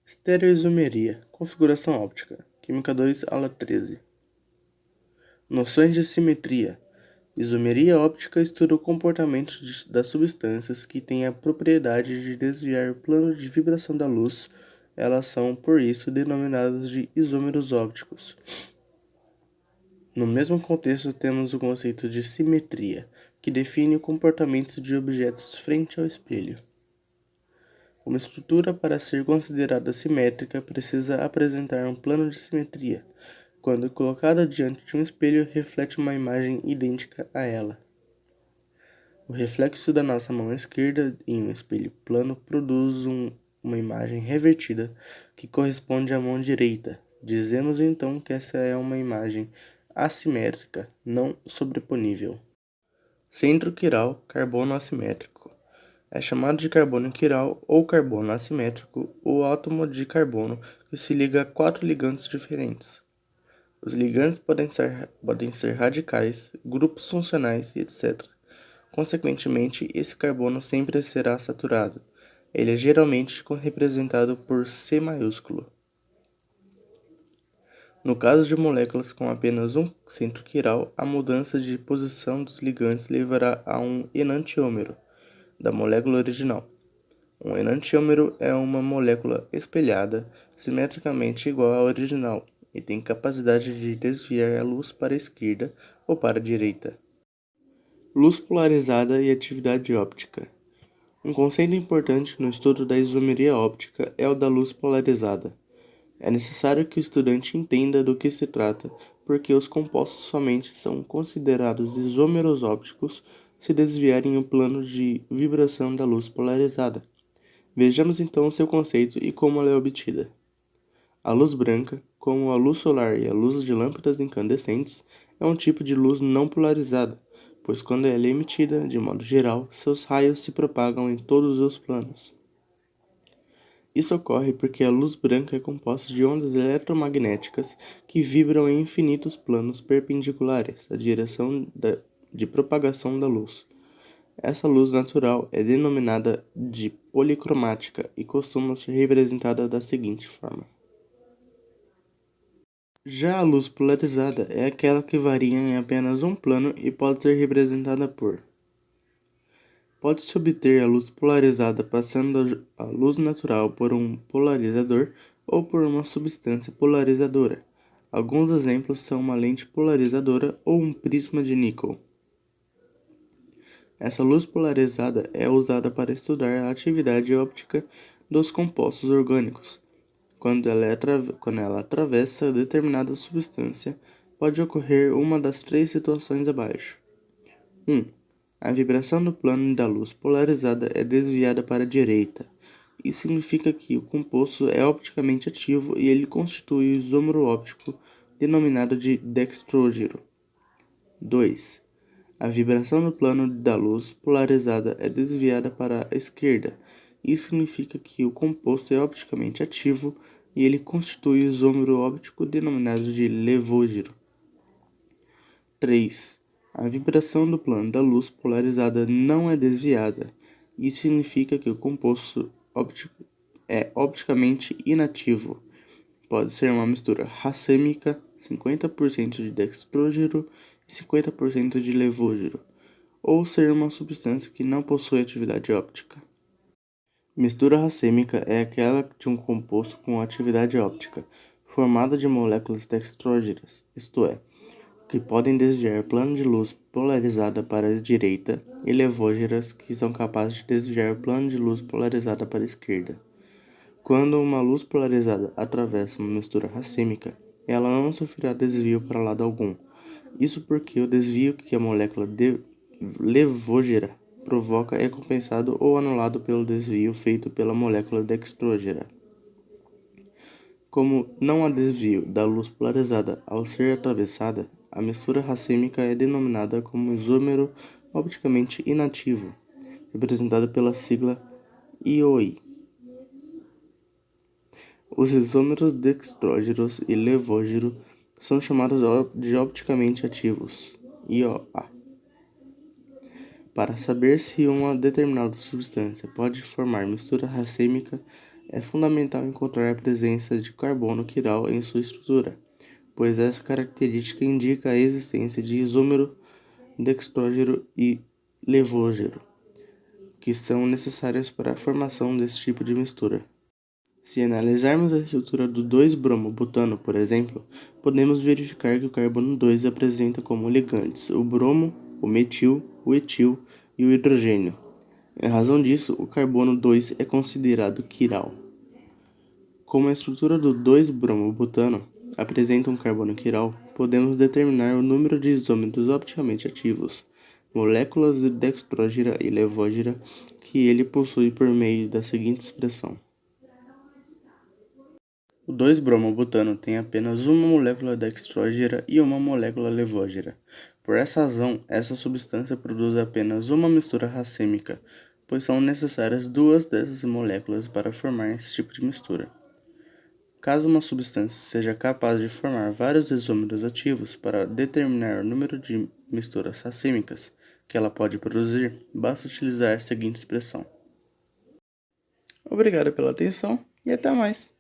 Estereoisomeria, configuração óptica, Química 2, aula 13. Noções de simetria. Isomeria óptica estuda o comportamento das substâncias que têm a propriedade de desviar o plano de vibração da luz. Elas são, por isso, denominadas de isômeros ópticos. No mesmo contexto, temos o conceito de simetria, que define o comportamento de objetos frente ao espelho. Uma estrutura, para ser considerada simétrica, precisa apresentar um plano de simetria. Quando colocada diante de um espelho, reflete uma imagem idêntica a ela. O reflexo da nossa mão esquerda em um espelho plano produz uma imagem revertida que corresponde à mão direita. Dizemos então que essa é uma imagem assimétrica, não sobreponível. Centro quiral, carbono assimétrico. É chamado de carbono quiral ou carbono assimétrico o átomo de carbono que se liga a 4 ligantes diferentes. Os ligantes podem ser radicais, grupos funcionais e etc. Consequentemente, esse carbono sempre será saturado. Ele é geralmente representado por C maiúsculo. No caso de moléculas com apenas um centro quiral, a mudança de posição dos ligantes levará a um enantiômero da molécula original. Um enantiômero é uma molécula espelhada, simetricamente igual à original, e tem capacidade de desviar a luz para a esquerda ou para a direita. Luz polarizada e atividade óptica. Um conceito importante no estudo da isomeria óptica é o da luz polarizada. É necessário que o estudante entenda do que se trata, porque os compostos somente são considerados isômeros ópticos se desviarem o plano de vibração da luz polarizada. Vejamos então o seu conceito e como ela é obtida. A luz branca, como a luz solar e a luz de lâmpadas incandescentes, é um tipo de luz não polarizada, pois quando ela é emitida, de modo geral, seus raios se propagam em todos os planos. Isso ocorre porque a luz branca é composta de ondas eletromagnéticas que vibram em infinitos planos perpendiculares à direção de propagação da luz. Essa luz natural é denominada de policromática e costuma ser representada da seguinte forma. Já a luz polarizada é aquela que varia em apenas um plano e pode ser representada por: pode-se obter a luz polarizada passando a luz natural por um polarizador ou por uma substância polarizadora. Alguns exemplos são uma lente polarizadora ou um prisma de níquel. Essa luz polarizada é usada para estudar a atividade óptica dos compostos orgânicos. Quando ela atravessa determinada substância, pode ocorrer uma das 3 situações abaixo. 1. A vibração do plano da luz polarizada é desviada para a direita. Isso significa que o composto é opticamente ativo e ele constitui o isômero óptico denominado de dextrógiro. 2. A vibração do plano da luz polarizada é desviada para a esquerda. Isso significa que o composto é opticamente ativo e ele constitui o isômero óptico denominado de levógiro. 3. A vibração do plano da luz polarizada não é desviada. Isso significa que o composto óptico é opticamente inativo. Pode ser uma mistura racêmica, 50% de dextrógiro e 50% de levógiro, ou ser uma substância que não possui atividade óptica. Mistura racêmica é aquela de um composto com atividade óptica, formada de moléculas dextrógeras, isto é, que podem desviar plano de luz polarizada para a direita, e levógeras, que são capazes de desviar plano de luz polarizada para a esquerda. Quando uma luz polarizada atravessa uma mistura racêmica, ela não sofrerá desvio para lado algum. Isso porque o desvio que a molécula levógera provoca é compensado ou anulado pelo desvio feito pela molécula dextrógera. Como não há desvio da luz polarizada ao ser atravessada, a mistura racêmica é denominada como isômero opticamente inativo, representada pela sigla IOI. Os isômeros dextrógeros e levógero são chamados de opticamente ativos, IOA. Para saber se uma determinada substância pode formar mistura racêmica, É fundamental encontrar a presença de carbono quiral em sua estrutura, pois essa característica indica a existência de isômero dextrógeno e levógeno, que são necessárias para a formação desse tipo de mistura. Se analisarmos a estrutura do 2-bromo-butano, por exemplo, podemos verificar que o carbono 2 apresenta como ligantes o bromo, o metil, o etil e o hidrogênio. Em razão disso, o carbono 2 é considerado quiral. Como a estrutura do 2-bromo-butano apresenta um carbono quiral, podemos determinar o número de isômeros opticamente ativos, moléculas de dextrógena e levógena, que ele possui por meio da seguinte expressão. O 2-bromo-butano tem apenas uma molécula dextrógena e uma molécula levógena. Por essa razão, essa substância produz apenas uma mistura racêmica, pois são necessárias duas dessas moléculas para formar esse tipo de mistura. Caso uma substância seja capaz de formar vários isômeros ativos para determinar o número de misturas racêmicas que ela pode produzir, basta utilizar a seguinte expressão. Obrigado pela atenção e até mais!